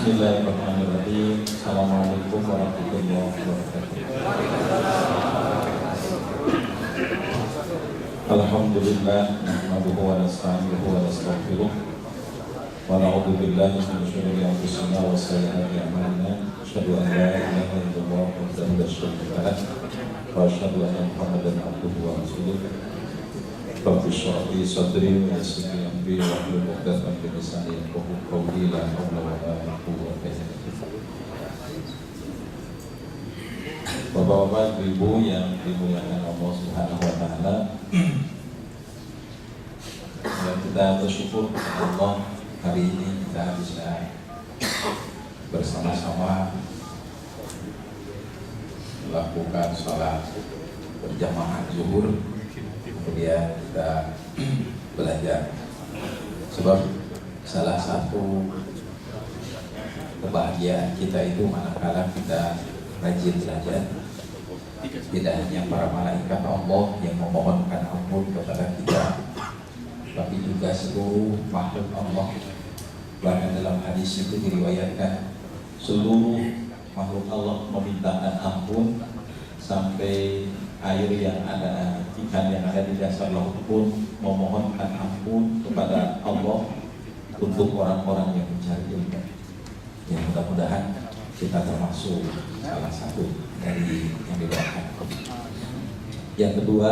Bismillahirrahmanirrahim. Assalamualaikum warahmatullahi wabarakatuh. Alhamdulillah, nahmaduhu wa nasta'inuhu wa nastaghfiruh wa na'udzu billahi min shururi anfusina wa sayyiati a'malina. Asyhadu an la ilaha illallah wahdahu la syarika lah wa asyhadu anna Muhammadan abduhu wa rasuluh. Rabbi shrah li sadri wa yassir li amri wahlul 'uqdatam min lisani yafqahu qawli. La haula wa la quwwata illa billah. Bapak-bapak, ibu yang dimuliakan Allah Subhanahu wa taala, dan kita bersyukur kepada Allah hari ini kita bisa bersama-sama melakukan sholat berjamaah zuhur. Kemudian kita belajar, sebab salah satu kebahagiaan kita itu manakala kita rajin belajar. Tidak hanya para malaikat Allah yang memohonkan ampun kepada kita, tapi juga seluruh makhluk Allah. Bahkan dalam hadis itu diriwayatkan seluruh makhluk Allah memintakan ampun, sampai air yang ada, ikan yang ada di dasar laut pun memohonkan ampun kepada Allah untuk orang-orang yang mencari ilmu. Ya, mudah-mudahan kita termasuk salah satu dari yang didoakan. Yang kedua,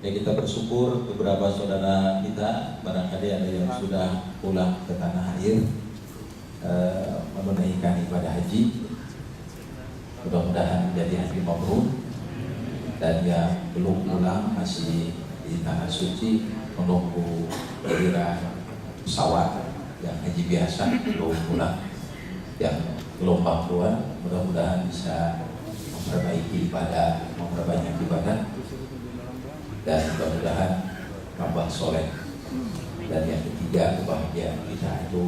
ya, kita bersyukur beberapa saudara kita, barangkali ada yang sudah pulang ke tanah air menunaikan ibadah haji. Mudah-mudahan menjadi haji mabrur. Dan yang belum pulang masih di tanah suci menunggu giliran pesawat yang haji biasa belum pulang, yang gelombang keluar, mudah-mudahan bisa memperbaiki ibadah, memperbanyak ibadah, dan mudah-mudahan tambah soleh. Dan yang ketiga, kebahagiaan kita itu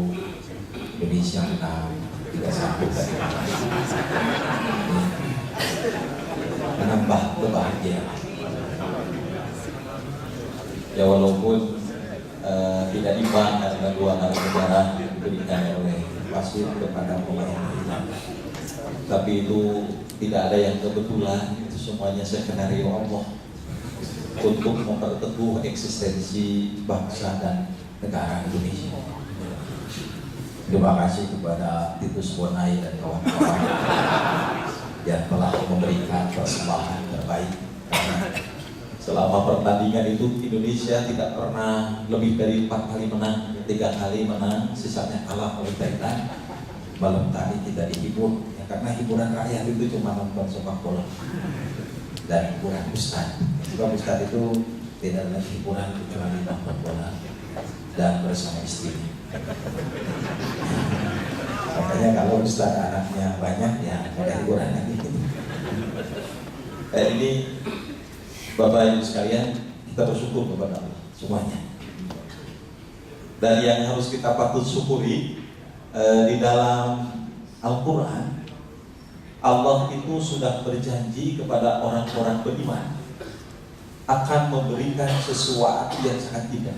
Indonesia menang 3-1 tadi, menambah kebahagiaan. Ya, walaupun tidak imbang karena dua kali negara diberikan oleh wasit kepada pemain kita, tapi itu tidak ada yang kebetulan, itu semuanya skenario Allah untuk memperteguh eksistensi bangsa dan negara Indonesia. Terima kasih kepada Titus Bonai dan kawan-kawan yang telah memberikan persembahan terbaik. Karena selama pertandingan itu Indonesia tidak pernah lebih dari 4 kali menang, 3 kali menang, sisanya kalah oleh Thailand. Malam tadi kita dihibur, ya, karena hiburan rakyat itu cuma nonton sepak bola dan hiburan ustad. Sebab ustad itu tidak ada hiburan kecuali nonton bola dan bersama istri. Makanya kalau ustad anaknya banyak, ya ada hiburan lagi. Ini Bapak Ibu sekalian, kita bersyukur kepada Allah semuanya. Dan yang harus kita patut syukuri, di dalam Al-Quran, Allah itu sudah berjanji kepada orang-orang beriman akan memberikan sesuatu yang sangat indah.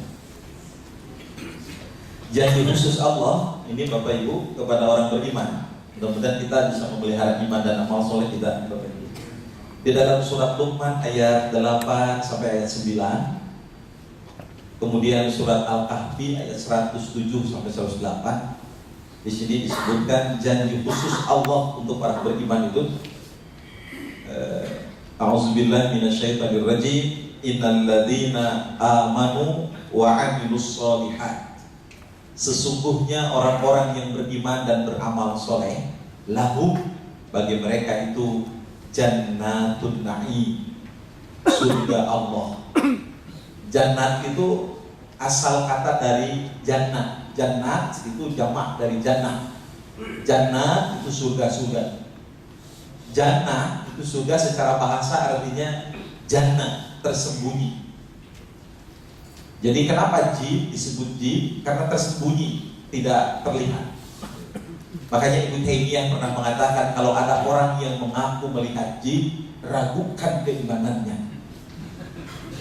Janji khusus Allah ini Bapak Ibu kepada orang beriman. Mudah-mudahan kita bisa memelihara iman dan amal soleh kita, Bapak Ibu. Di dalam surat Luqman ayat 8 sampai ayat 9, kemudian surat Al-Kahfi ayat 107 sampai 108, di sini disebutkan janji khusus Allah untuk para beriman itu. A'udzubillahi minasyaitonirrajim. Innal ladzina amanu wa 'amilus sholihat. Sesungguhnya orang-orang yang beriman dan beramal soleh, lahum, bagi mereka itu jannatun na'im, surga Allah. Jannat itu asal kata dari jannah. Jannat itu jamak dari jannah. Jannat itu surga-surga. Jannah itu surga secara bahasa artinya jannah, tersembunyi. Jadi kenapa jin disebut jin? Karena tersembunyi, tidak terlihat. Makanya Ibnu Taimiyah pernah mengatakan kalau ada orang yang mengaku melihat jin, ragukan keimanannya.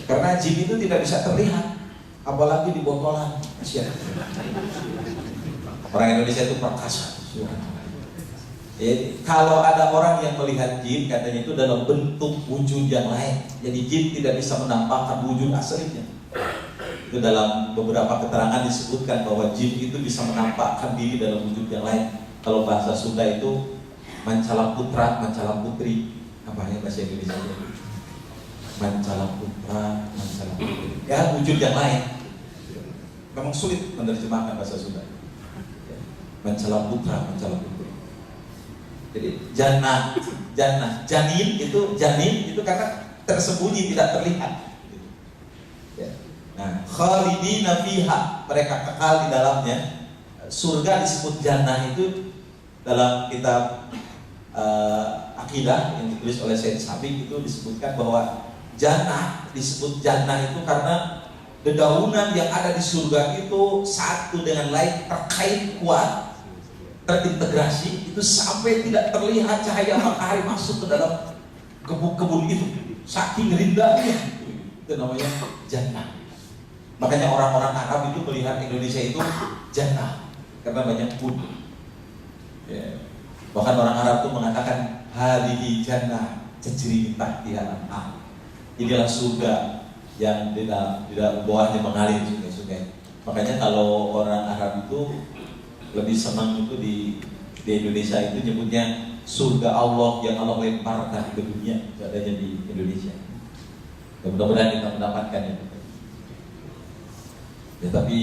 Karena jin itu tidak bisa terlihat, apalagi di botolan. Orang Indonesia itu perkasa. Kalau ada orang yang melihat jin, katanya itu dalam bentuk wujud yang lain. Jadi jin tidak bisa menampakkan wujud aslinya. Itu dalam beberapa keterangan disebutkan bahwa jin itu bisa menampakkan diri dalam wujud yang lain. Kalau bahasa Sunda itu mancala putra, mancala putri. Apa ya bahasa Indonesia? Mancala putra, mancala putri. Ya, wujud yang lain. Memang sulit menerjemahkan bahasa Sunda. Mancala putra, mancala putri. Jadi jannah, janin itu karena tersembunyi, tidak terlihat. Nah, khalidina fiha, mereka kekal di dalamnya. Surga disebut jannah itu dalam kitab akidah yang ditulis oleh Said Sabiq itu disebutkan bahwa jannah disebut jannah itu karena dedaunan yang ada di surga itu satu dengan lain terkait kuat, terintegrasi, itu sampai tidak terlihat cahaya matahari masuk ke dalam kebun itu, saking rindahnya. Itu namanya jannah. Makanya orang-orang Arab itu melihat Indonesia itu jannah karena banyak kebun. Ya. Bahkan orang Arab itu mengatakan hadhihi jannah tajri min tahtiha al-anhar. Inilah surga yang di bawahnya mengalir sungai-sungai. Makanya kalau orang Arab itu lebih senang itu di Indonesia itu nyebutnya surga Allah yang Allah lemparkan ke dunia, adanya di Indonesia. Mudah-mudahan kita mendapatkan itu. Ya, tapi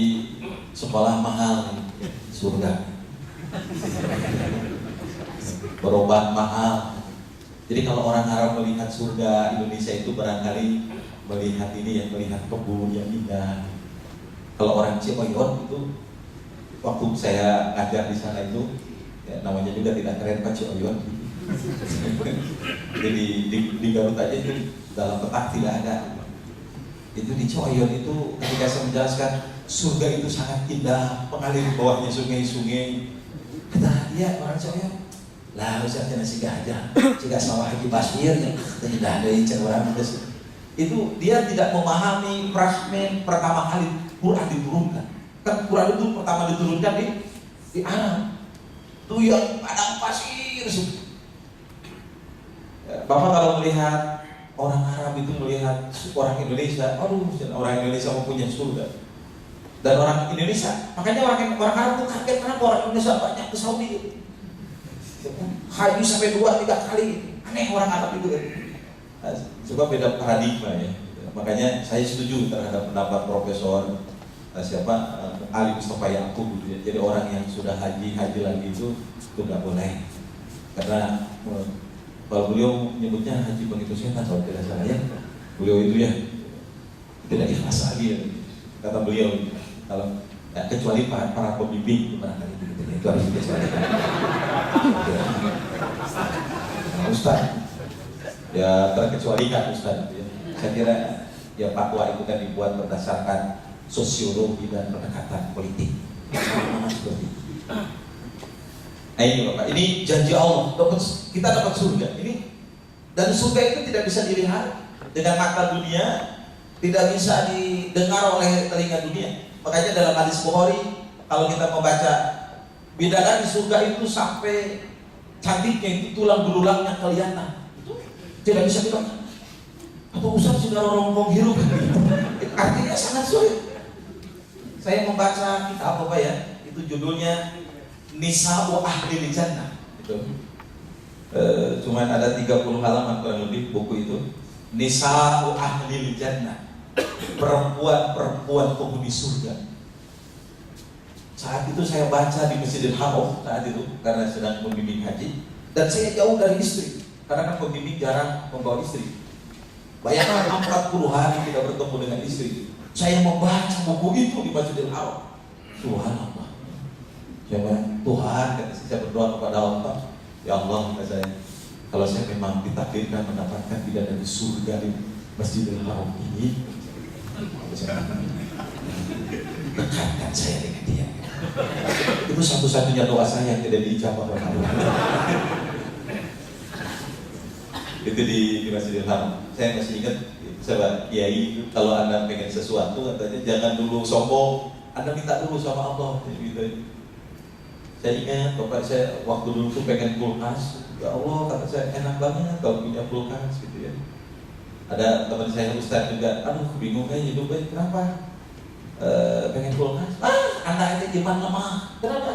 sekolah mahal surga, berobat mahal. Jadi kalau orang Arab melihat surga Indonesia itu barangkali melihat ini ya, melihat kebun yang indah. Kalau orang Ciboyon itu, waktu saya ngajar di sana itu, ya, namanya juga tidak keren Pak Ciboyon. Jadi di Garut aja itu dalam petak tidak ada. Itu di Ciboyon itu ketika saya menjelaskan surga itu sangat indah, mengalir di bawahnya sungai-sungai. Kata dia orang Ciboyon, lah usahanya nasi gajah, jika sawah Haji Basir yang tidak ada yang orang itu dia tidak memahami fragmen pertama kali Quran diturunkan. Kan Quran itu pertama diturunkan di Arab. Itu yang padang pasir. Bapak kalau melihat orang Arab itu melihat orang Indonesia, aduh, orang Indonesia mempunyai surga. Dan orang Indonesia, makanya orang Arab itu kaget kenapa orang Indonesia banyak ke Saudi. Haji sampai 2-3 kali. Aneh orang Arab itu. Coba beda paradigma ya. Makanya saya setuju terhadap pendapat Profesor Ali Mustafa Yaakob gitu ya. Jadi orang yang sudah haji lagi itu nggak boleh. Karena kalau beliau menyebutnya haji pengikut setan kalau tidak salah ya. Beliau itu ya tidak ikhlas lagi ya. Kata beliau kalau ya, kecuali para pembimbing barangkali gitu ya. Itu harus dikecualikan. Ustaz ya terkecualikan Ustaz ya. Saya kira ya fatwa itu kan dibuat berdasarkan sosiologi dan pendekatan politik. Seperti itu. Nah ini Bapak, ini janji Allah, kita dapat surga ini, dan surga itu tidak bisa dilihat dengan mata dunia, tidak bisa didengar oleh telinga dunia. Makanya dalam hadis Bukhari, kalau kita membaca bidadari surga itu sampai cantiknya itu tulang belulangnya kelihatan, itu tidak bisa dilihat. Atau Ustaz sudah rombong hirup, artinya sangat sulit. Saya membaca kitab apa ya, itu judulnya Nisa'u Ahli Jannah. Itu cuman ada 30 halaman kurang lebih buku itu. Nisa'u Ahli Jannah, perempuan-perempuan penghuni surga. Saat itu saya baca di Masjidil Haram saat itu karena sedang membimbing haji, dan saya jauh dari istri karena kan pembimbing jarang membawa istri. Bayangkan 40 hari tidak bertemu dengan istri. Saya membaca buku itu di Masjidil Haram. Subhanallah. Tuhan, kata saya berdoa kepada Allah, ya Allah, kata saya, kalau saya memang ditakdirkan mendapatkan bidadari surga di Masjidil Haram ini, dekatkan saya dengan dia. Itu satu-satunya doa saya yang tidak diijabah oleh Allah. Itu di Masjidil Haram. Saya masih ingat sahabat kiai, kalau Anda pengen sesuatu katanya jangan dulu sombong, Anda minta dulu sama Allah gitu. Saya ingat bapak saya waktu dulu tuh pengen kulkas. Ya Allah, kata saya, enak banget kalau punya kulkas gitu ya. Ada teman saya Ustaz juga, aduh bingung aja hidup baik, kenapa? Pengen kulkas? Anda ini iman lemah. Kenapa?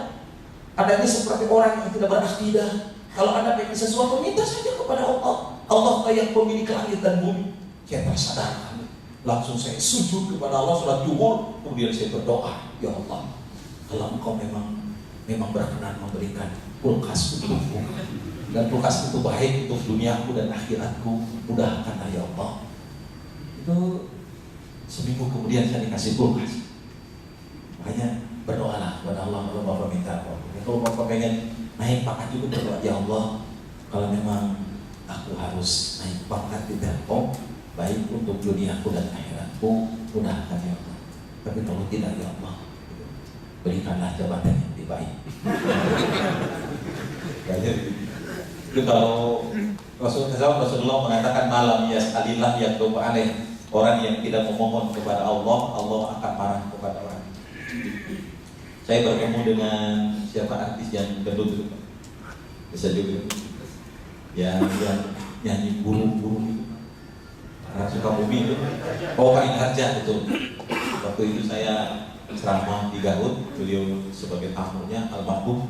Anda ini seperti orang yang tidak berakidah. Kalau Anda pengen sesuatu, minta saja kepada Allah. Allah yang pemilik langit dan bumi. Saya tersadar, langsung saya sujud kepada Allah, sholat zuhur, kemudian saya berdoa, ya Allah, kalau Engkau memang berkenan memberikan kulkas untukku, dan kulkas itu baik untuk duniaku dan akhiratku, mudahkanlah ya Allah. Itu seminggu kemudian saya dikasih kulkas. Makanya berdoalah kepada Allah kalau Bapak minta apa. Kalau Bapak pengen naik pangkat juga berdoa, ya Allah, kalau memang aku harus naik pangkat di Telkom, baik untuk duniaku dan akhiratku, mudahkan ya Allah. Tapi kalau tidak ya Allah, berikanlah jabatan yang lebih baik. Itu kalau Rasulullah mengatakan malam ya sekalilah yang doa aneh, orang yang tidak memohon kepada Allah, Allah akan marah kepada orang. Saya bertemu dengan siapa artis yang gendut itu, bisa juga, yang nyanyi burung-burung itu, karena suka movie itu. Oh, Pak Inharja, betul. Waktu itu saya ceramah di Garut, beliau sebagai tamunya almarhum.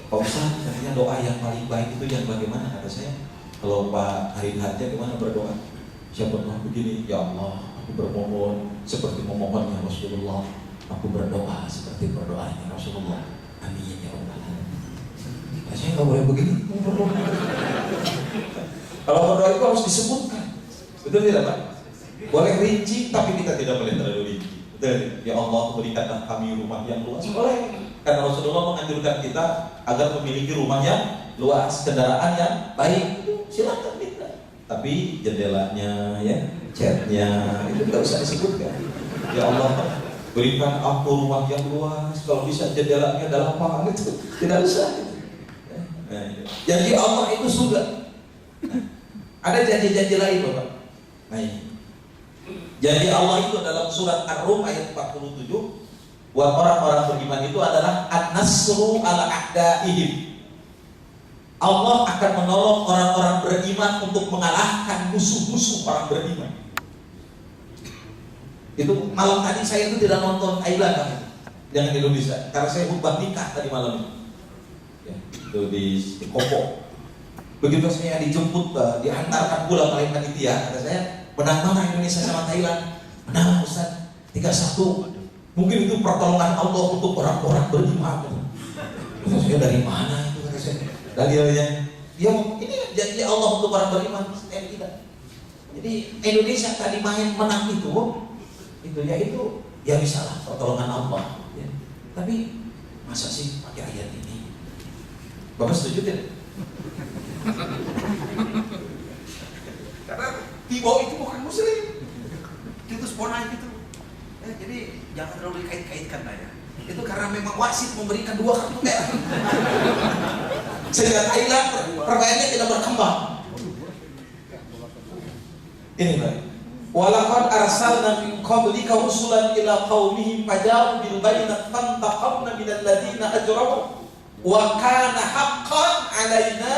Pak Ustaz, katanya doa yang paling baik itu yang bagaimana? Kata saya, kalau Pak Inharja gimana berdoa? Saya berdoa begini, ya Allah, aku bermohon seperti memohonnya Rasulullah, aku berdoa seperti berdoanya Rasulullah. Amin ya Allah. Saya nggak boleh begini. Kalau berdoa itu harus disebutkan, betul tidak Pak? Boleh rinci, tapi kita tidak boleh terlalu rinci. Betul. Ya Allah, berikanlah kami rumah yang luas. Boleh. Karena Rasulullah menganjurkan kita agar memiliki rumah yang luas, kendaraan yang baik. Silakan minta. Tapi jendelanya, ya, catnya itu tidak usah disebutkan. Ya Allah, berikan aku rumah yang luas. Kalau bisa jendelanya ada lapangan itu tidak usah. Janji Allah itu surga. Ada janji-janji lain Bapak. Nah ini janji Allah itu dalam surat Ar-Rum ayat 47. Buat orang-orang beriman itu adalah an-nasru ala a'daihim. Allah akan menolong orang-orang beriman untuk mengalahkan musuh-musuh orang beriman. Itu malam tadi saya itu tidak nonton Thailand dengan Indonesia, karena saya khutbah nikah tadi malam itu. Ya, itu di Kopo. Begitu saya dijemput, diantarkan pula oleh panitia, kata saya, menang mana Indonesia sama Thailand? Menang Ustaz, 3-1. Mungkin itu pertolongan Allah untuk orang-orang beriman. Kata saya, dari mana itu? Kata saya, dalilnya. Ya ini janji Allah untuk orang beriman. Saya tidak. Jadi Indonesia tadi main menang itu ya bisalah pertolongan Allah. Ya. Tapi masa sih pakai ayat ini? Bapak setuju tidak? Karena Tibo itu bukan Muslim, itu spona gitu. Jadi jangan terlalu dikait-kaitkan lah ya. Itu karena memang wasit memberikan 2 kartu merah. Sehingga Thailand permainannya tidak berkembang. Ini Pak. Walaqad arsalna min qablika rusulan ila qaumihim faja'u bil bayyinati fantaqamna minal ladzina ajramu wa kana haqqan 'alaina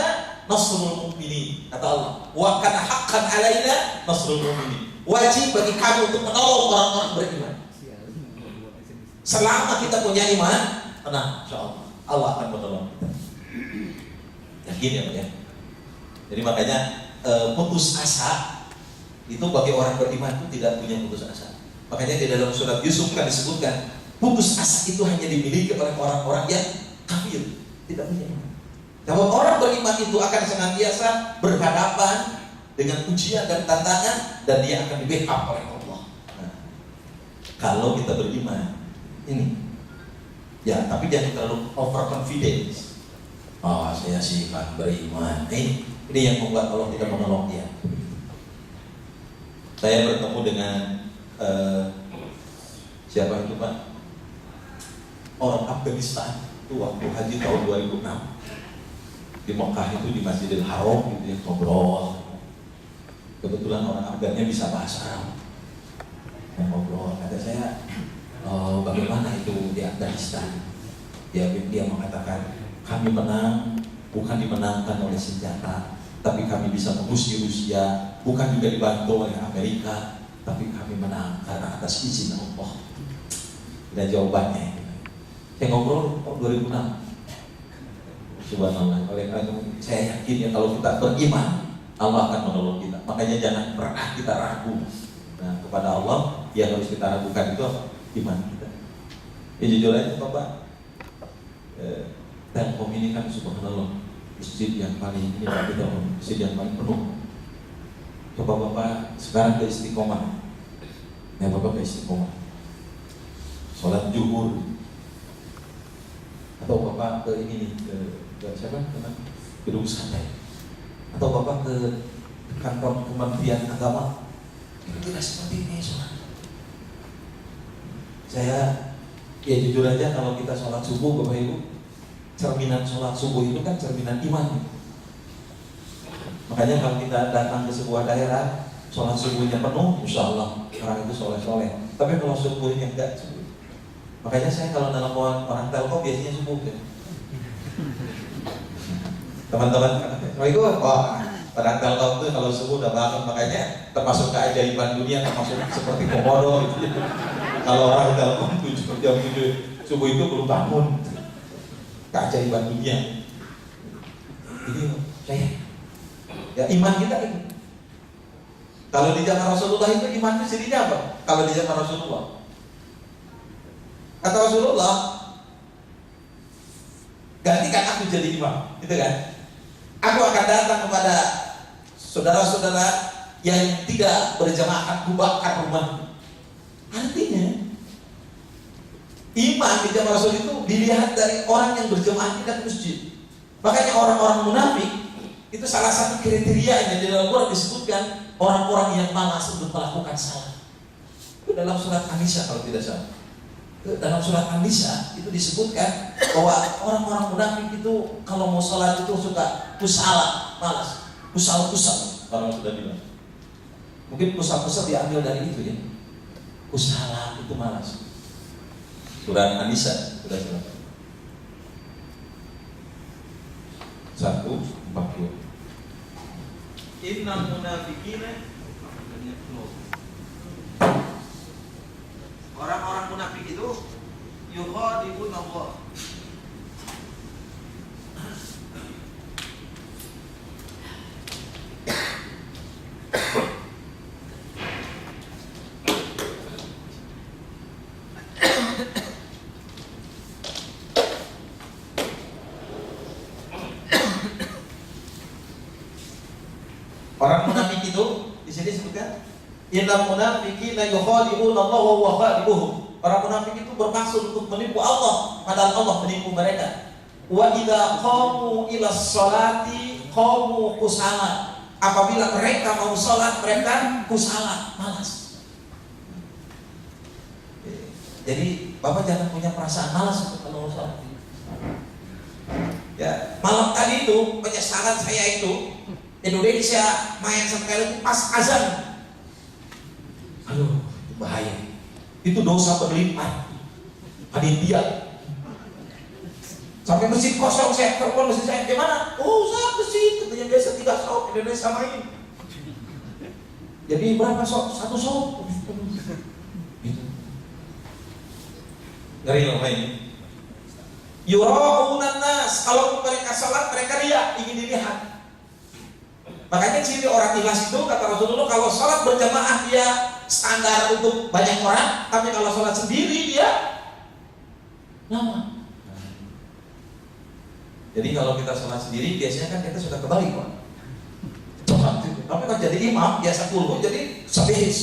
nasrul mu'minin. Kata Allah, wa kana haqqan 'alaina nasrul mu'minin. Wajib bagi kami untuk menolong orang-orang beriman. Selama kita punya iman, tenang, insyaallah Allah akan menolong kita. Yakin ya Pak ya. Jadi makanya putus asa itu bagi orang beriman itu tidak punya putus asa. Makanya di dalam surat Yusuf kan disebutkan putus asa itu hanya dimiliki oleh orang-orang yang kafir, tidak punya iman. Namun orang beriman itu akan senantiasa berhadapan dengan ujian dan tantangan, dan dia akan di-backup oleh Allah. Nah, kalau kita beriman ini, ya tapi jangan terlalu overconfidence. Oh saya sih kan beriman. Ini yang membuat Allah tidak menolong dia. Saya bertemu dengan siapa itu Pak? Orang Afghanistan itu waktu haji tahun 2006 di Mekah itu di Masjidil Haram gitu ya, ngobrol. Kebetulan orang Afgannya bisa bahasa Arab. Ngobrol, kata saya, bagaimana itu di Afghanistan? Dia mengatakan, kami menang bukan dimenangkan oleh senjata, tapi kami bisa mengusir Rusia, bukan juga dibantu oleh Amerika, tapi kami menang karena atas izin Allah. Dan jawabannya, saya ngobrol 2006. Subhanallah. Oleh karena itu saya yakin ya, kalau kita beriman, Allah akan menolong kita. Makanya jangan pernah kita ragu. Nah, kepada Allah yang harus kita ragukan itu apa? Iman kita. Ya jujur aja Bapak, Telkom ini kan subhanallah masjid yang paling ini kita masjid yang paling penuh. Coba Bapak sekarang ke Istiqomah. Ya Bapak ke Istiqomah, sholat zuhur, atau Bapak ke ini nih, ke siapa? Gedung Sate, atau Bapak ke kantor Kementerian Agama, itu tidak seperti ini sholat. Saya ya jujur aja, kalau kita sholat subuh Bapak Ibu, cerminan sholat subuh itu kan cerminan iman. Makanya kalau kita datang ke sebuah daerah, sholat subuhnya penuh, insya Allah orang itu soleh-soleh. Tapi kalau subuhnya enggak, makanya saya kalau nelpon orang Telkom biasanya subuh ya. Teman-teman, Assalamualaikum. Orang Telkom itu kalau subuh udah bangun, makanya termasuk keajaiban dunia, termasuk seperti Komodo gitu. Kalau orang Telkom jam 7 subuh itu belum bangun. Keajaiban dunia. Ini saya, ya iman kita itu. Kalau di zaman Rasulullah itu iman itu jadinya apa? Kalau di zaman Rasulullah, kata Rasulullah, gantikan aku jadi imam, gitu kan? Aku akan datang kepada saudara-saudara yang tidak berjamaah, aku bakar rumah. Artinya iman di zaman Rasul itu dilihat dari orang yang berjamaah di masjid. Makanya orang-orang munafik itu salah satu kriterianya di dalam Quran disebutkan orang-orang yang malas untuk melakukan salat. Itu dalam surat An-Nisa kalau tidak salah. Dalam surat An-Nisa itu disebutkan bahwa orang-orang munafik itu kalau mau salat itu suka kusala, malas, kusal-kusal. Orang sudah bilang. Mungkin kusal-kusal diambil dari itu ya. Kusala itu malas. Surat An-Nisa sudah jelas. 1:40. Innal munafiqina, orang-orang munafik itu yukhadi'una Allah. Orang munafik itu di sini disebutkan innal munafiqina yukhadi'una Allah wa huwa khadi'uhum. Orang munafik itu bermaksud untuk menipu Allah, padahal Allah menipu mereka. Wa idza qamu ila sholati qamu kusala. Apabila mereka mau sholat, mereka kusala, malas. Jadi Bapak jangan punya perasaan malas untuk kalau sholat. Ya, malam tadi itu penyesalan saya itu Indonesia main sekali itu pas azan. Aduh, itu bahaya. Itu dosa berlipat. Panitia. Sampai masjid kosong, saya telepon masjid saya, gimana? Oh, saya masjid, katanya biasa 3 sok Indonesia main. Jadi berapa sok? 1 sok. Gitu. Ngeri loh main. Yura'unan nas, kalau mereka salat mereka riya, ingin dilihat. Makanya ciri orang ikhlas itu kata Rasulullah, kalau sholat berjamaah dia standar untuk banyak orang, tapi kalau sholat sendiri dia lama. Jadi kalau kita sholat sendiri biasanya kan kita sudah kebalik Pak. Tapi kalau jadi imam biasa kulhu, jadi sabihis.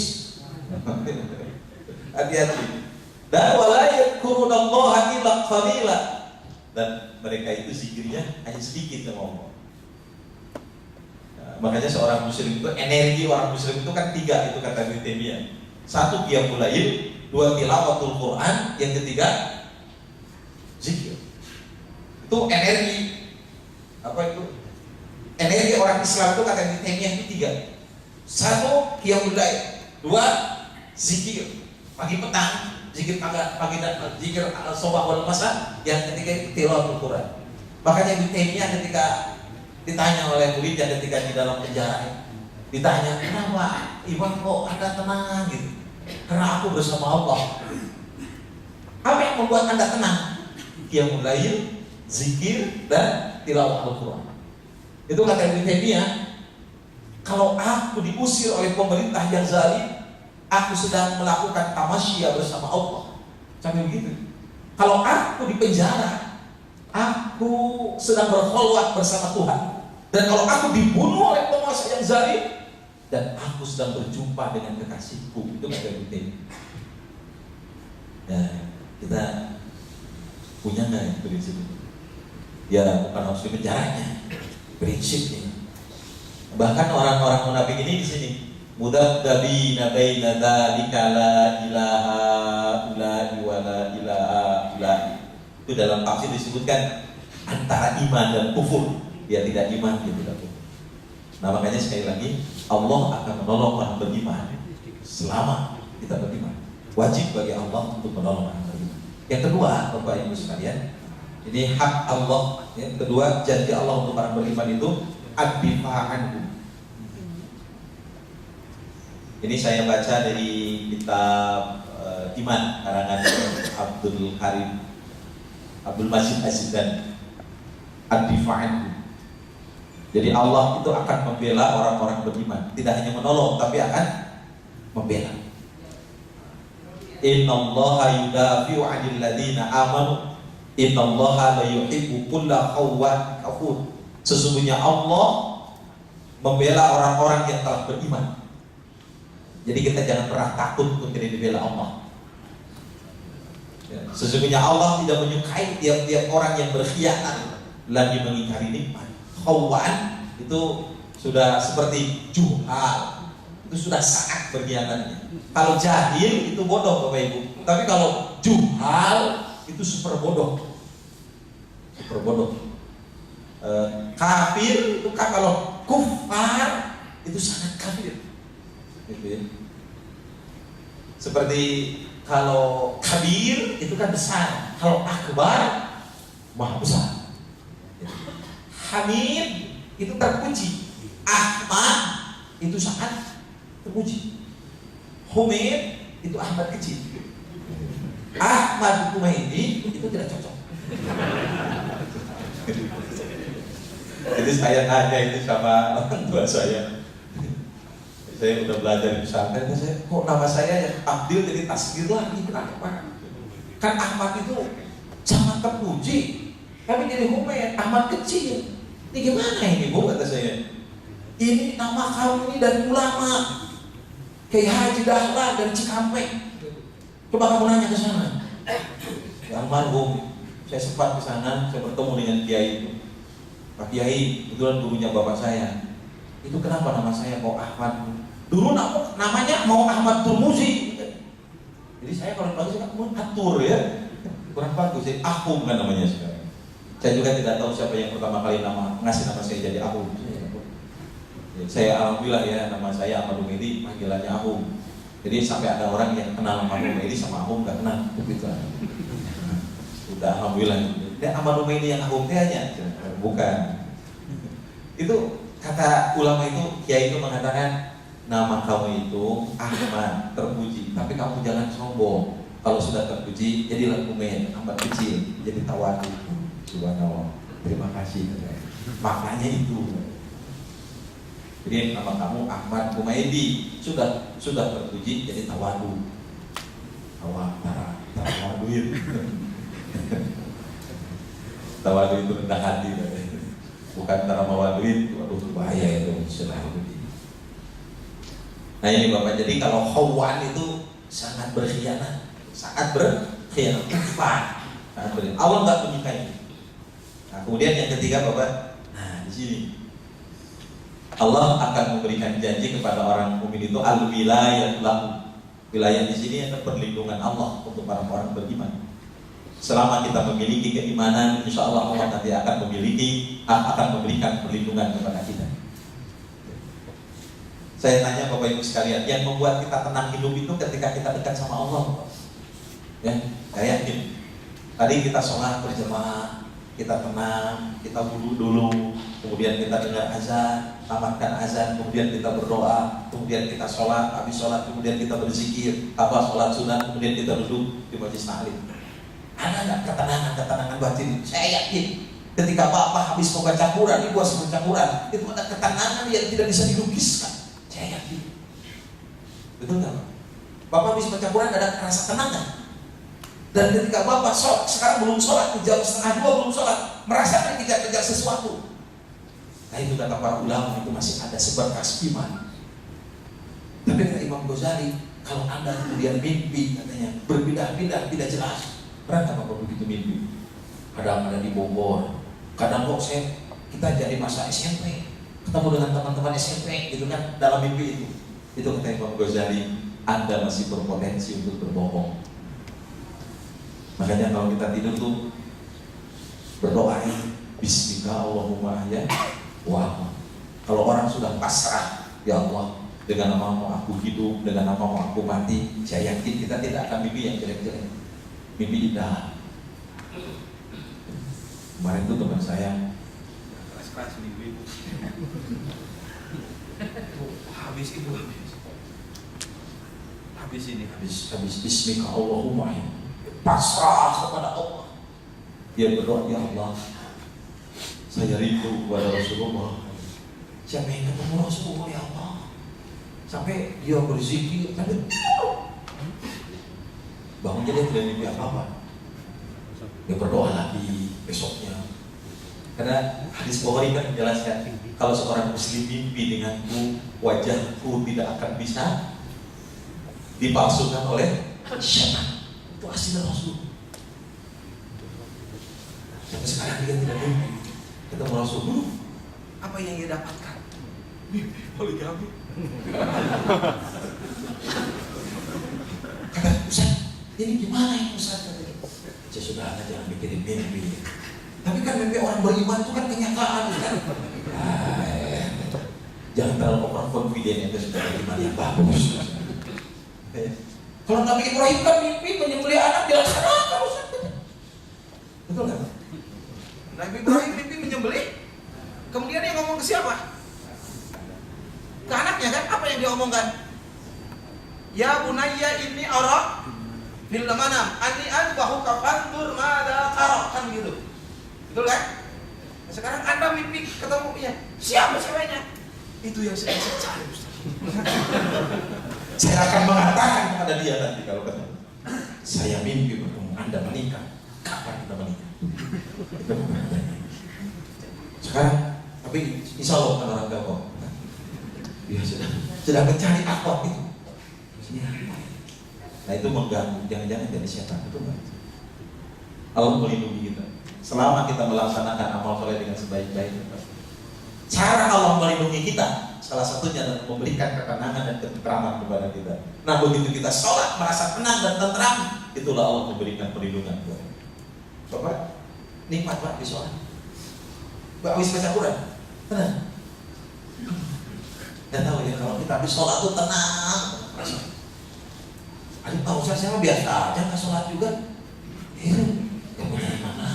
Hati-hati. Dan wala yadhkurunallaha illa qalila. Dan mereka itu zikirnya hanya sedikit sama Allah. Makanya seorang muslim itu, energi orang muslim itu kan 3, itu kata Ibnu Taimiyah. 1 qiyamul lail, 2 tilawatul Quran, yang ketiga zikir. Itu energi apa itu? Energi orang Islam itu kata Ibnu Taimiyah itu 3. 1 qiyamul lail, 2 zikir pagi petang, zikir pagi dan zikir sabah wal masa yang ketika tilawatul Quran. Makanya Ibnu Taimiyah ketika ditanya oleh muridnya ketika di dalam penjara, ditanya, kenapa Iwan kok Anda tenang gitu? Karena aku bersama Allah. Apa yang membuat Anda tenang? Qiyamul lail, zikir, dan tilawah Al-Quran. Itu kata Ibnu Taimiyah, kalau aku diusir oleh pemerintah yang zalim, aku sedang melakukan tamasya bersama Allah. Sampai begitu. Kalau aku di penjara, aku sedang berkholwat bersama Tuhan. Dan kalau aku dibunuh oleh penguasa yang zalim, dan aku sedang berjumpa dengan kekasihku. Itu kata Ibnu Taimiyah. Ya, kita punya nggak prinsip itu? Ya bukan harus di penjaranya, prinsipnya. Bahkan orang-orang munafik ini di sini, mudabdabina baina dzalika la ilaha illa wa la ilaha illa. Itu dalam tafsir disebutkan antara iman dan kufur. Dia tidak iman, dia tidak kufur. Nah makanya sekali lagi Allah akan menolong orang beriman selama kita beriman. Wajib bagi Allah untuk menolong orang beriman. Yang kedua, Bapak Ibu sekalian, ini hak Allah. Yang kedua, janji Allah untuk orang beriman itu ad-difa'anhu. Ini saya baca dari kitab Iman karangan Abdul Majid Az-Zidani, ad-difa'anhu. Jadi Allah itu akan membela orang-orang beriman, tidak hanya menolong tapi akan membela. Innallaha yudafi'u 'anil ladzina amanu innallaha la yuhibbu kulla khawwan kafur. Sesungguhnya Allah membela orang-orang yang telah beriman. Jadi kita jangan pernah takut untuk tidak dibela Allah. Sesungguhnya Allah tidak menyukai tiap-tiap orang yang berkhianat lagi mengingkari nikmat. Khawwan itu sudah seperti juhal, itu sudah sangat berkhianatnya. Kalau jahil itu bodoh Bapak Ibu. Tapi kalau juhal itu super bodoh. Super bodoh. Kafir itu kan, kalau kufar itu sangat kafir. Gitu ya. Seperti kalau kabir itu kan besar, kalau akbar maha besar. Hamid itu terpuji, Ahmad itu sangat terpuji. Humid itu Ahmad kecil. Ahmad Humaidi itu tidak cocok. Jadi saya nanya itu sama orang tua saya. Saya udah belajar di pesantren, Kok nama saya yang Abdil jadi Tasgir lagi, kenapa? Kan Ahmad itu sangat terpuji, tapi jadi Humaid, Ahmad kecil. Ini gimana ini Bu, kata saya. Ini nama kamu ini dari ulama Kiai Haji Dahlan dari Cikampek. Coba kamu nanya ke sana. Ya almarhum, saya sempat ke sana, saya bertemu dengan Kiai itu. Pak Kiai, kebetulan gurunya bapak saya. Itu kenapa nama saya kok Ahmad? Dulu namanya mau Ahmad Turmuzi. Jadi saya kalau bagus kan atur ya. Kurang bagus ya. Ahum kan namanya sekarang. Saya juga tidak tahu siapa yang pertama kali ngasih nama saya jadi Ahum. Saya alhamdulillah ya, nama saya Ahmad Humaidi, panggilannya Ahum. Jadi sampai ada orang yang kenal Ahmad Humaidi sama Ahum gak kenal, begitu. Sudah alhamdulillah. Dia Ahmad Humaidi yang Ahum aja, bukan. Itu kata ulama itu, Kiai itu mengatakan nama kamu itu Ahmad terpuji, tapi kamu jangan sombong. Kalau sudah terpuji, jadilah Humaid, Ahmad kecil, jadi tawadu. Subhanallah. Terima kasih. Maknanya itu. Jadi nama kamu Ahmad Humaidi sudah terpuji jadi tawadu. Tawaduin. Tawadu itu rendah hati, bukan taramawaduin. Waduh bahaya itu istilah itu. Nah ini Bapak, jadi kalau Khawwan itu sangat berkhianat, kufar, sangat berkhianat. Allah nggak menyukai. Nah kemudian yang ketiga Bapak, nah di sini Allah akan memberikan janji kepada orang mukmin itu al-wilayah lahu. Wilayah di sini adalah perlindungan Allah untuk orang-orang beriman. Selama kita memiliki keimanan, insya Allah Allah nanti akan memberikan perlindungan kepada kita. Saya tanya Bapak Ibu sekalian, yang membuat kita tenang hidup itu ketika kita dekat sama Allah. Ya, saya yakin. Tadi kita sholat berjamaah, kita tenang, kita wudu dulu, kemudian kita dengar azan, tamatkan azan, kemudian kita berdoa, kemudian kita sholat, habis sholat kemudian kita berzikir, sholat sunat, kemudian kita duduk di majelis taklim. Ada nggak ketenangan batin? Saya yakin. Ketika Bapak habis membaca Quran, Ibu habis membaca Quran, itu ada ketenangan yang tidak bisa dilukiskan. Saya yakin. Betul nggak? Bapak habis baca Quran ada rasa tenang kan? Dan ketika Bapak sholat, sekarang belum sholat, jam 1:30 belum sholat, merasakan kejar-kejar sesuatu. Nah itu kata para ulama, itu masih ada seberkas iman. Tapi kata Imam Ghazali, kalau Anda kemudian mimpi, katanya berpindah-pindah tidak jelas. Pernah nggak Bapak begitu mimpi? Kadang ada di Bogor, kadang kok kita jadi masa SMP, ketemu dengan teman-teman SMP, gitu kan, dalam mimpi itu. Itu kata Imam Ghazali, Anda masih berpotensi untuk berbohong. Makanya kalau kita tidur tuh berdoa, Bismika Allahumma ya. Wah, kalau orang sudah pasrah, ya Allah, dengan namamu aku hidup, dengan namamu aku mati, saya yakin kita tidak akan mimpi yang jelek-jelek, mimpi indah. Kemarin tuh teman saya keras mimpi ibu. Habis ibu habis ini habis Bismika Allahumma ya. Pasrah kepada Allah. Dia berdoa, ya Allah, saya rindu kepada Rasulullah. Siapa yang ketemu Rasulullah ya Allah? Sampai dia berzikir, sampai bangun jadi tidak mimpi apa-apa. Dia berdoa lagi besoknya. Karena hadis Bukhari kan menjelaskan, kalau seorang muslim mimpi denganku, wajahku tidak akan bisa dipalsukan oleh syaitan. Itu asli Rasul. Sampai sekarang dia tidak mimpi ketemu Rasul dulu. apa yang dia dapatkan? Mimpi poligami. Kata Ustaz, ini gimana ya Ustaz? Saya sudah jangan mikirin mimpi. Tapi kan mimpi orang beriman itu kan kenyataan kan. Jangan terlalu overconfident, itu sudah beriman yang bagus. Kalau Nabi Ibrahim kan mimpi menyembelih anak dilaksanakan Ustaz. Betul nggak? Nabi Ibrahim mimpi menyembelih. Kemudian dia ngomong ke siapa? Ke anaknya kan? Apa yang dia omongkan? Ya bunayya inni ara fil manam anni adbahu kafandur mada tara, kan gitu. Betul kan? Nah, sekarang Anda mimpi ketemu ya. Siapa ceweknya? Itu yang saya cari Ustaz. Saya akan mengatakan kepada dia nanti kalau ketemu. Saya mimpi bertemu Anda menikah. Kapan kita menikah? Itu sekarang, tapi insya Allah kan orang Telkom. Dia sudah mencari aktor itu. Nah itu mengganggu. Jangan-jangan jadi setan, itu enggak. Allah melindungi kita. Selama kita melaksanakan amal soleh dengan sebaik-baiknya. Cara Allah melindungi kita, salah satunya adalah memberikan ketenangan dan ketentraman kepada kita. Nah begitu kita sholat merasa tenang dan tentram, itulah Allah memberikan perlindungan kepada kita. Bapak nikmat Pak di sholat. Bapak habis baca Quran, tenang. Dan tahu ya kalau kita habis sholat itu tenang. Ada tahu saya biasa aja nggak sholat juga. Kamu dari mana?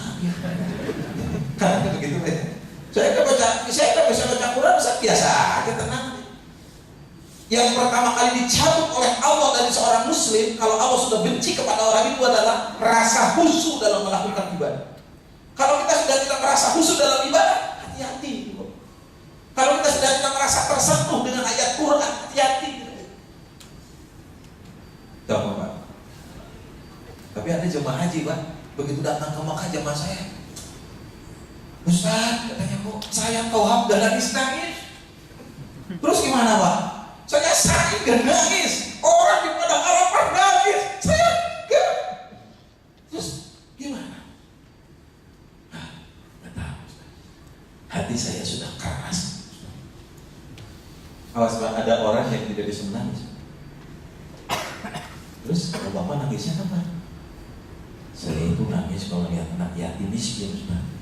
Kan begitu deh. Saya kan bisa baca Quran, saya biasa aja tenang. Yang pertama kali dicabut oleh Allah dari seorang muslim, kalau Allah sudah benci kepada orang itu adalah rasa khusyuk dalam melakukan ibadah. Kalau kita sudah tidak merasa khusyuk dalam ibadah, hati-hati. Kalau kita sudah tidak merasa tersentuh dengan ayat Quran, hati-hati. Jangan Pak. Tapi ada jemaah haji Pak, begitu datang ke Makkah jemaah saya, Ustaz, katanya kok saya tauhab dan nangis. Terus gimana Pak? Saya sakit dan nangis. Orang di padang Arafah nangis. Saya enggak. Terus gimana? Nggak tahu Ustaz. Hati saya sudah keras. Awas Pak, ada orang yang tidak bisa menangis. Terus kalau Bapak nangisnya apa? Saya itu nangis kalau lihat anak yatim miskin Ustaz.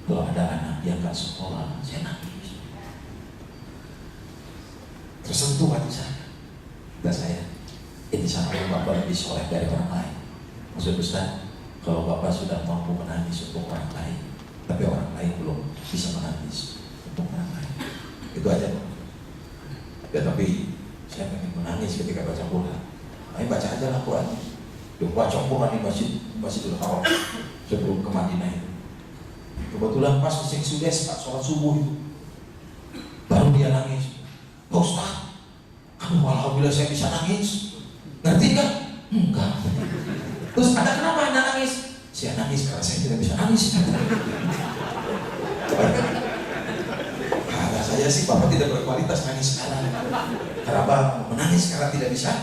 Kalau ada anak yang gak sekolah, saya nangis. Tersentuh hati saya. Kata saya, insya Allah Bapak lebih soleh dari orang lain. Maksud Ustaz, kalau Bapak sudah mampu menangis untuk orang lain, tapi orang lain belum bisa menangis untuk orang lain, itu aja Pak. Ya tapi saya pengen menangis ketika baca Quran. Ayo baca aja lah Quran. Yuk baca Quran di Masjidil Haram sebelum ke Madinah itu. Kebetulan pas Syekh Sudes Pak sholat subuh itu, baru dia nangis. Pak Ustaz, alhamdulillah saya bisa nangis. Ngerti kan? Enggak. Terus Anda kenapa Anda nangis? Saya nangis karena saya tidak bisa nangis. Kata saya sih Bapak tidak berkualitas nangis sekarang. Kenapa menangis karena tidak bisa?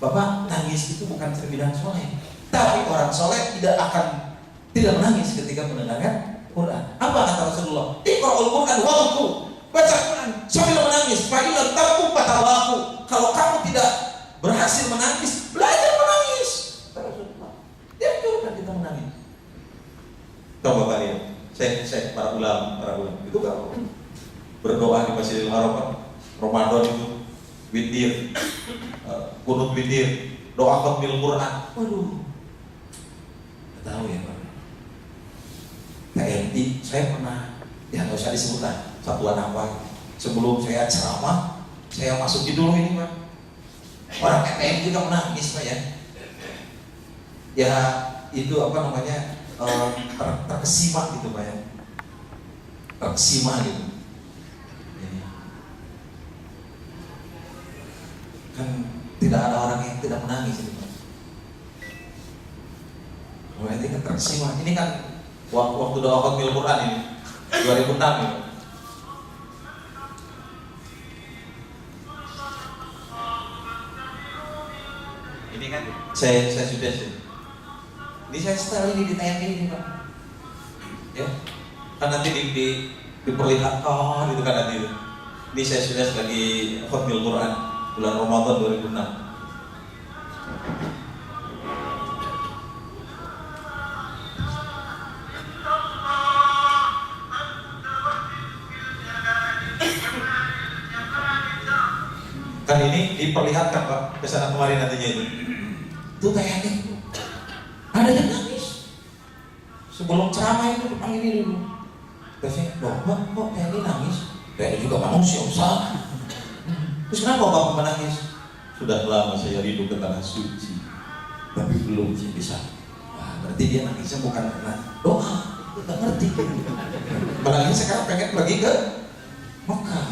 Bapak nangis itu bukan cerminan soleh. Tapi orang soleh tidak menangis ketika mendengarkan Quran. Apa kata Rasulullah? Iqra'ul Quran wabku. Baca Quran sambil menangis. Fa'ilal tarku patawaku. Kalau kamu tidak berhasil menangis, belajar menangis. Kata Rasulullah. Dia biarkan kita menangis. Coba kalian, saya para ulama itu kalau berdoa di Masjidil Haram Ramadan itu witir, kunut witir, doa khatimul Quran. Waduh, nggak tahu ya Pak. TNI saya pernah, ya nggak usah disebutkan satuan apa. Sebelum saya ceramah, saya masukin dulu ini Pak. Orang TNI juga menangis Pak ya. Ya itu apa namanya terkesima gitu Pak ya. Terkesima gitu. Kan tidak ada orang yang tidak menangis itu Pak. Kalau ini kan terkesima. Ini kan waktu doa khatimul Quran ini 2006 ya. Ini kan saya sudah sih. Ini saya setel ini di TNI ini Pak. Ya. Kan nanti diperlihatkan itu kan nanti. Ini saya sudah lagi khatimul Quran bulan Ramadan 2006. Kan ini diperlihatkan Pak, kesana kemarin nantinya itu. Itu TNI. Ada yang nangis. Sebelum ceramah itu dipanggil dulu. Biasanya, Bapak kok TNI nangis? TNI juga manusia usaha. Terus kenapa Bapak menangis? Sudah lama saya rindu ke tanah suci, tapi belum sih bisa. Wah, berarti dia nangisnya bukan karena doa. Tidak ngerti. Menangis sekarang pengen pergi ke Mekah.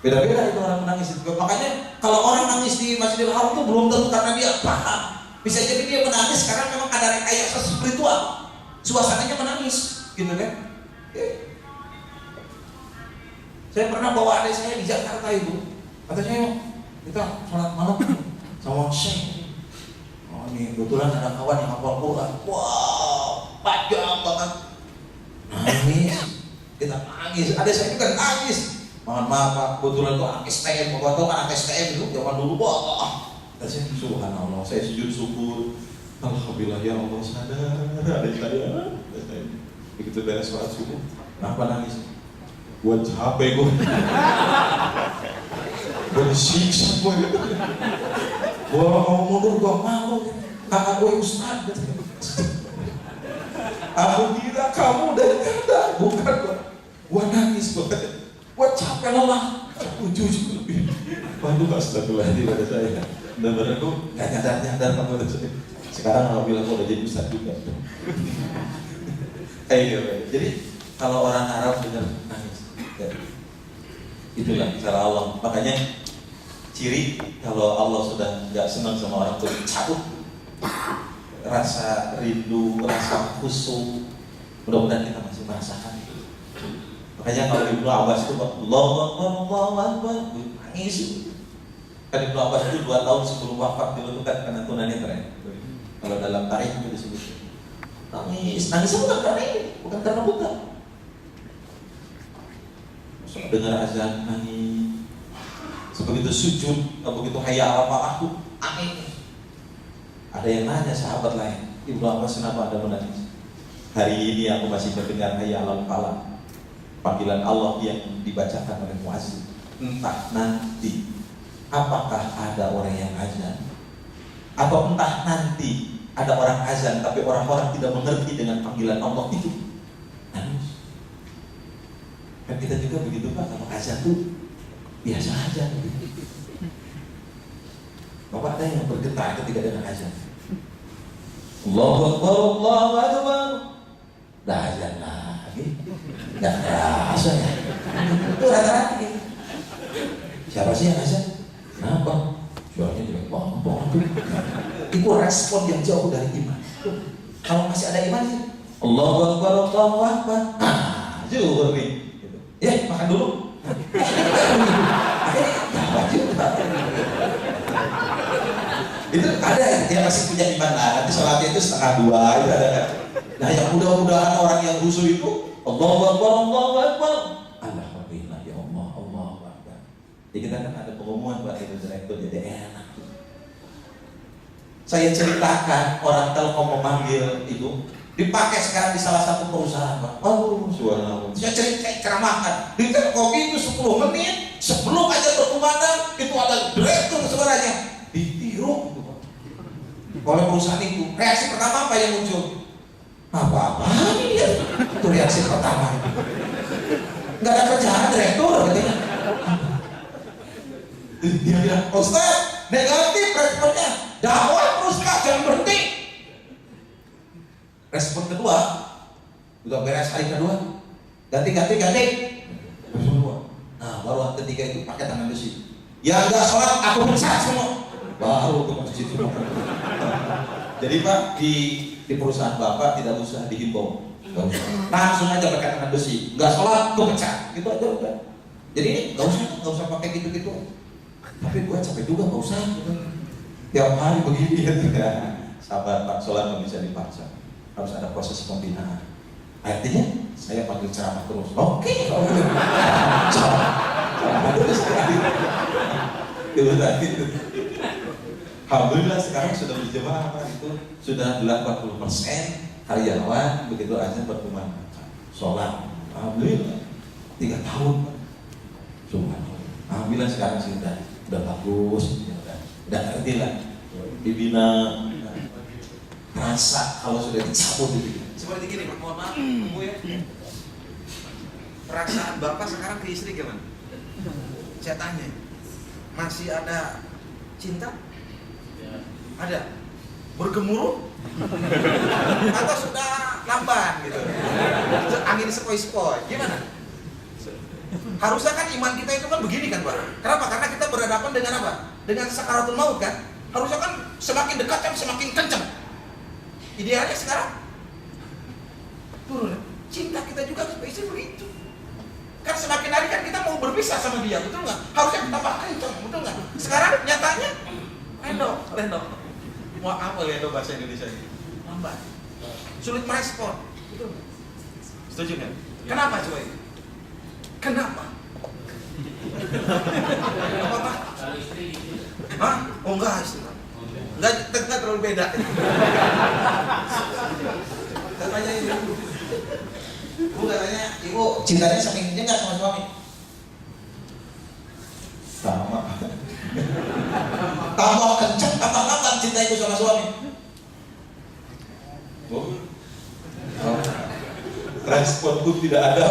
Beda-beda itu orang menangis itu. Makanya kalau orang nangis di Masjidil Haram itu belum tentu karena dia paham. Bisa jadi dia menangis karena memang ada rekayasa spiritual. Suasananya menangis, gitu kan? Saya pernah bawa adik saya di Jakarta itu. Katanya kita sholat malam sama Syekh. Oh ini kebetulan ada kawan yang hafal Quran. Wow, panjang banget. Nangis, kita nangis. Adik saya juga nangis. Mohon maaf Pak, kebetulan tuh anak STM. Bapak tahu kan anak STM itu zaman dulu. Wah, saya subhanallah, saya sujud syukur. Alhamdulillah ya Allah sadar adik saya. Begitu beres sholat subuh, kenapa nangis? Gua capek gua. Gua disiksa gua gitu. Gua mau mundur, gua malu. Kakak gua Ustaz. Aku kira kamu dari kata, bukan gua. Gua nangis gua. Gua capek lelah. Jujur lebih. Waduh astagfirullahaladzim pada saya. Benar-benar gua nggak nyadar kamu ada saya. Sekarang alhamdulillah gua udah jadi Ustaz juga. Jadi kalau orang Arab benar nangis. Ya. Itulah cara Allah. Makanya ciri kalau Allah sudah nggak senang sama orang tuh cabut rasa rindu, rasa khusyuk. Mudah-mudahan kita masih merasakan itu. Makanya kalau Ibnu Abbas itu Allahu Akbar nangis. Kan Ibnu Abbas itu 2 tahun sebelum wafat diletukan karena tunanetra. Kalau dalam tarikh itu disebut nangisnya bukan karena ini, bukan karena buta. Dengar azan nangis, sebegitu sujud, begitu hayya ala falahku nangis. Ada yang nanya sahabat lain, Ibnu Abbas kenapa Anda menangis? Hari ini aku masih mendengar hayya ala falah, panggilan Allah yang dibacakan oleh muazzin. Entah nanti apakah ada orang yang azan? Atau entah nanti ada orang azan tapi orang-orang tidak mengerti dengan panggilan Allah itu nangis. Kan kita juga begitu Pak, kalau azan tuh biasa aja gitu. Bapak ada yang bergetar ketika dengar azan. Allahu Akbar, Allahu Akbar. Dah azan lagi. Gak terasa ya. Itu rata-rata gitu. Siapa sih yang azan? Kenapa? Suaranya jelek banget. Itu respon yang jauh dari iman. Kalau masih ada iman sih, Allahu Akbar, Allahu Akbar. Zuhur nih. Ya, makan dulu. Itu ada yang masih punya iman lah. Nanti sholatnya itu 1:30 itu ada kan. Nah, yang mudah-mudahan orang yang khusyuk itu Allahu Akbar, Allahu Akbar. Alhamdulillah ya Allah, Allahu Akbar. Jadi kita kan ada pengumuman buat itu direktur jadi enak. Saya ceritakan orang Telkom memanggil itu dipakai sekarang di salah satu perusahaan Pak. Oh, subhanallah. Saya cerita ceramahkan di Telkom itu 10 menit sebelum aja berkumandang itu ada direktur suaranya ditiru itu Pak. Oleh perusahaan itu reaksi pertama apa yang muncul? Apa ini dia? Itu reaksi pertama. Nggak ada kerjaan direktur katanya. Dia bilang, Ustaz, negatif responnya. Dakwah terus Pak, jangan berhenti. Respon kedua, udah beres hari kedua, ganti. Respon kedua. Nah, baru ketiga itu pakai tangan besi. Ya enggak sholat, aku pecat semua. Baru ke masjid semua. Jadi Pak, di perusahaan Bapak tidak usah dihimbau. Langsung aja pakai tangan besi. Enggak sholat, gue pecat. Gitu aja udah. Jadi enggak usah pakai gitu-gitu. Tapi gue capek juga Pak Ustaz. Tiap hari begini ya. Sabar Pak, sholat nggak bisa dipaksa. Harus ada proses pembinaan. Artinya saya panggil ceramah terus. Oke, kalau gitu. Ceramah terus. Itu. Alhamdulillah sekarang sudah berjemaah Pak, itu sudah 80% karyawan begitu aja berkumandang sholat. Alhamdulillah 3 tahun Pak. Subhanallah. Alhamdulillah sekarang sih udah bagus, udah ngerti lah. Dibina rasa kalau sudah dicabut itu. Seperti gini Pak, mohon maaf, Bu ya. Perasaan Bapak sekarang ke istri gimana? Saya tanya, masih ada cinta? Ada? Bergemuruh? Atau sudah lamban gitu? Angin sepoi-sepoi, gimana? Harusnya kan iman kita itu kan begini kan Pak. Kenapa? Karena kita berhadapan dengan apa? Dengan sakaratul maut kan. Harusnya kan semakin dekat kan semakin kencang. Idealnya sekarang turun. Cinta kita juga ke istri begitu. Kan semakin hari kan kita mau berpisah sama dia, betul nggak? Harusnya tambah kencang, betul nggak? Sekarang nyatanya lendo. Mau apa lendo bahasa Indonesia ini? Lambat. Sulit merespon. Betul nggak? Setuju nggak? Kenapa coba itu? Kenapa? Apa? Hah? Oh enggak, enggak terlalu beda. Katanya ibu, katanya ibu cintanya saking enggak sama suami? Sama. Tambah kenceng, tambah kapan cinta itu sama suami? Oh. Respon tuh tidak ada.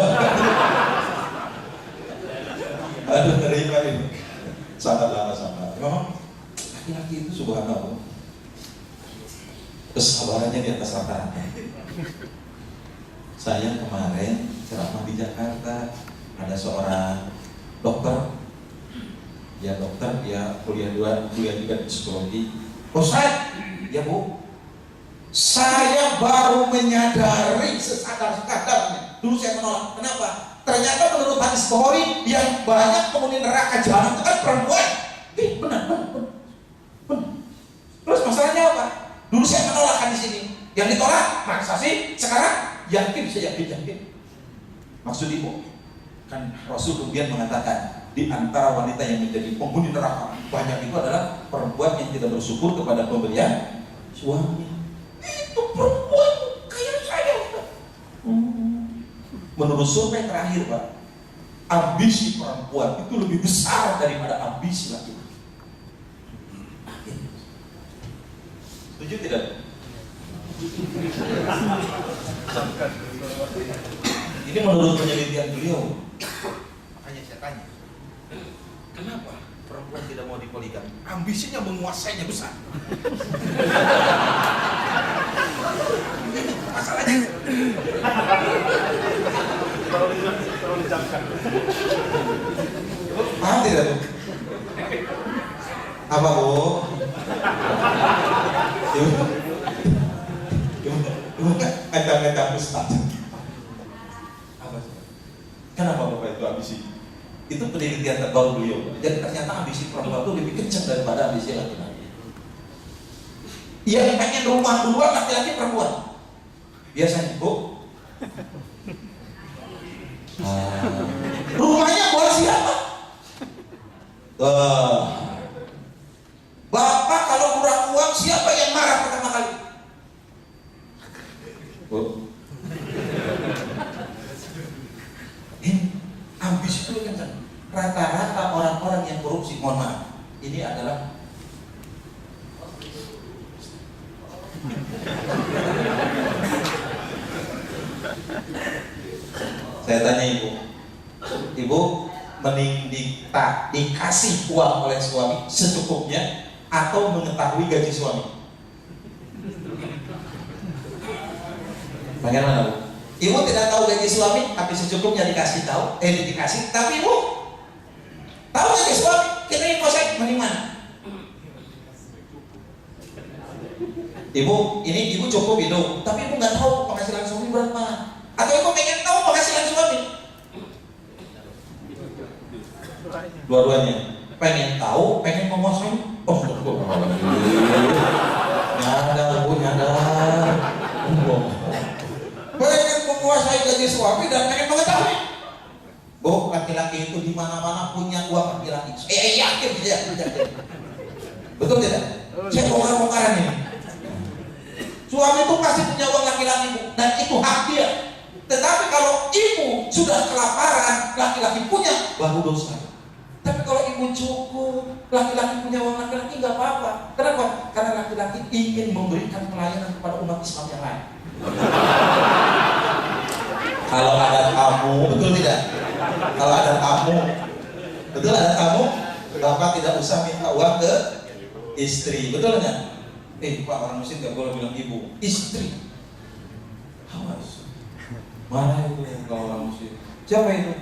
Aduh, terima ini. Sangat lama sama. Memang laki-laki itu subhanallah. Kesabarannya di atas rata-rata. Saya kemarin ceramah di Jakarta, ada seorang dokter. Ya dokter, dia kuliah juga di psikologi. Ustaz, ya Bu, saya baru menyadari sesadar-sadarnya. Dulu saya menolak. Kenapa? Ternyata menurut hadis Bukhari yang banyak penghuni neraka jahanam itu kan perempuan. Benar. Terus masalahnya apa? Dulu saya menolak hadis ini. Yang ditolak, masa sih? Sekarang yakin, saya yakin. Maksud ibu, kan Rasul kemudian mengatakan di antara wanita yang menjadi penghuni neraka banyak itu adalah perempuan yang tidak bersyukur kepada pemberian suami. Itu perempuan kayak saya. Menurut survei terakhir Pak, ambisi perempuan itu lebih besar daripada ambisi laki-laki. Setuju tidak? Ini menurut penelitian beliau. Makanya saya tanya, kenapa perempuan tidak mau dipoligami? Ambisinya menguasainya besar. Masalahnya. Terlalu dijamkan. Paham tidak Bu? Apa Bu? Ibu ngecam Ustaz. Apa sih? Kenapa Bapak itu ambisi? Itu penelitian terbaru beliau. Dan ternyata ambisi perempuan itu lebih kencang daripada ambisi laki-laki. Yang pengen rumah duluan laki-laki perempuan. Biasanya Bu. Rumahnya buat siapa? Bapak kalau kurang uang siapa yang marah pertama kali? Bu, Ambisi itu kan rata-rata orang-orang yang korupsi, mohon maaf, ini adalah saya tanya Ibu mending dikasih uang oleh suami secukupnya atau mengetahui gaji suami? Bagaimana Bu? Ibu tidak tahu gaji suami, tapi secukupnya dikasih tahu, dikasih, tapi ibu tahu gaji suami, kita info saya mending mana? Ibu, ini ibu cukup hidup, tapi ibu nggak tahu penghasilan suami berapa, atau ibu pengen tahu penghasilan suami? Dua-duanya. Pengen tahu, pengen menguasai? Oh, nyadar bu, nyadar. Pengen menguasai gaji suami dan pengen mengetahui. Bu, laki-laki itu di mana-mana punya uang laki-laki. Yakin saya. Betul tidak? Saya bongkar-bongkaran ini. Suami itu pasti punya uang laki-laki Bu, dan itu hak dia. Tetapi kalau ibu sudah kelaparan, laki-laki punya, baru dosa. Tapi kalau ibu cukup, laki-laki punya uang laki-laki nggak apa-apa. Kenapa? Karena laki-laki ingin memberikan pelayanan kepada umat Islam yang lain. Kalau ada tamu, Betul tidak? Kalau ada tamu, betul ada tamu, bapak tidak usah minta uang ke istri, betul nggak? Pak, orang muslim nggak boleh bilang ibu, istri. Awas, mana itu kalau orang muslim? siapa itu?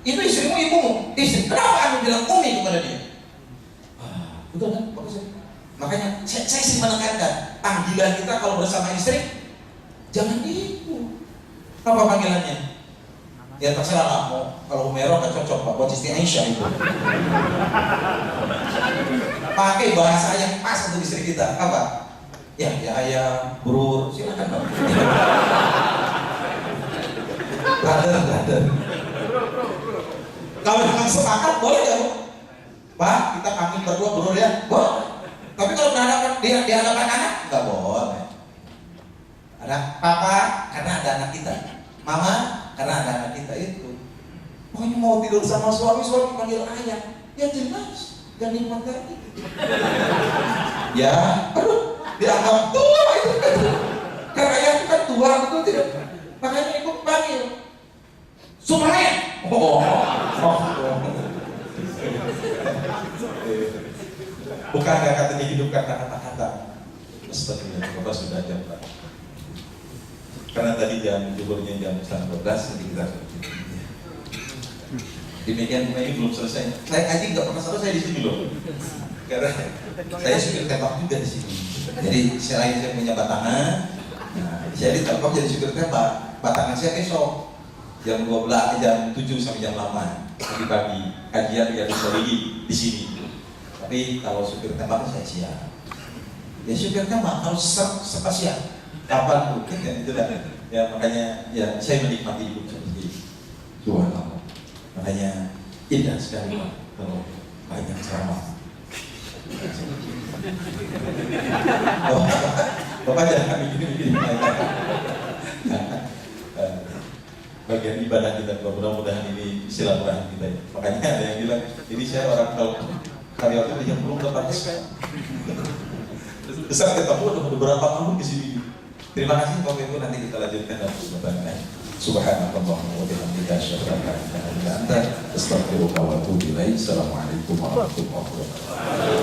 Itu istrimu, ibumu, istri. Kenapa anda bilang umi kepada dia? Betul kan? Bagus ya? Makanya saya sih menekankan panggilan kita kalau bersama istri, jangan ibu. Apa panggilannya? Ya terserah lah, mau kalau Umero kan cocok Pak, buat istri Aisyah itu. Pakai bahasa yang pas untuk istri kita, apa? Ya ayah, bro, silakan Pak. Brother. Kalau memang sepakat boleh ya Bu? Pak, kita panggil berdua bro ya, boleh. Tapi kalau di hadapan anak, nggak boleh. Ada papa karena ada anak kita, mama karena ada anak kita itu. Pokoknya mau tidur sama suami panggil ayah, ya jelas, dan nikmat lagi. Ya, aduh, dianggap tua itu kan. Karena ayah itu kan tua, betul tidak? Makanya ibu panggil Sumayan. Bukankah katanya hidup karena kata-kata? Astagfirullah, Bapak sudah jam berapa? Karena tadi jam juburnya jam 12, nanti kita Demikian ini belum selesai. Saya ngaji nggak pernah selesai di sini loh. Karena saya supir tembak juga di sini. Jadi selain saya punya batangan, saya ditembak jadi supir tembak. Batangan saya besok jam 12, jam 7 sampai jam 8 pagi-pagi kajian yang di sini. Tapi kalau supir tembak saya siap. Ya supir tembak harus spesial. Kapan mungkin kan itu dah. Ya makanya ya saya menikmati hidup seperti itu. Subhanallah. Makanya indah sekali Pak kalau banyak ceramah. Oh, Bapak jangan begini. Bagian ibadah kita, mudah-mudahan ini silaturahmi kita ya. Makanya ada yang bilang, ini saya orang kalau karyawan yang belum dapat SK. Besar ketemu ada beberapa tahun di sini. Terima kasih Bapak Ibu, nanti kita lanjutkan dalam kesempatan lain. Subhanallahumma wa bihamdika asyhadu an la ilaha illa anta astaghfiruka wa atubu ilaik. Assalamualaikum warahmatullahi wabarakatuh.